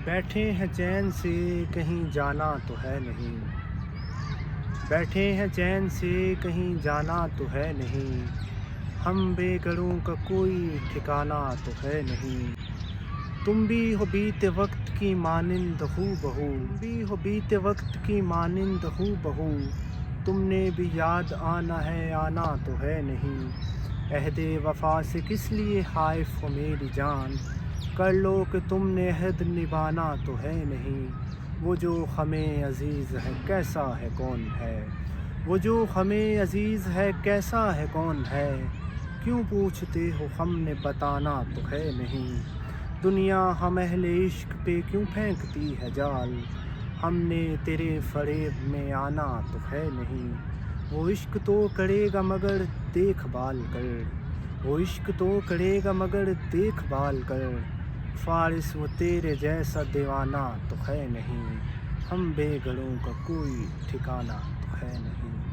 بیٹھے ہیں چین سے کہیں جانا تو ہے نہیں، بیٹھے ہیں چین سے کہیں جانا تو ہے نہیں، ہم بے گھروں کا کوئی ٹھکانہ تو ہے نہیں۔ تم بھی ہو بیتے وقت کی مانند ہو بہو، تم بھی ہو بیتے وقت کی مانند ہو بہو، تم نے بھی یاد آنا ہے آنا تو ہے نہیں۔ عہد وفا سے کس لیے خائف ہو میری جان، کر لو کہ تم نے عہد نبھانا تو ہے نہیں۔ وہ جو ہمیں عزیز ہے کیسا ہے کون ہے، وہ جو ہمیں عزیز ہے کیسا ہے کون ہے، کیوں پوچھتے ہو ہم نے بتانا تو ہے نہیں۔ دنیا ہم اہل عشق پہ کیوں پھینکتی ہے جال، ہم نے تیرے فریب میں آنا تو ہے نہیں۔ وہ عشق تو کرے گا مگر دیکھ بھال کر، وہ عشق تو کرے گا مگر دیکھ بھال کر، فارس وہ تیرے جیسا دیوانہ تو ہے نہیں، ہم بے گھروں کا کوئی ٹھکانہ تو ہے نہیں۔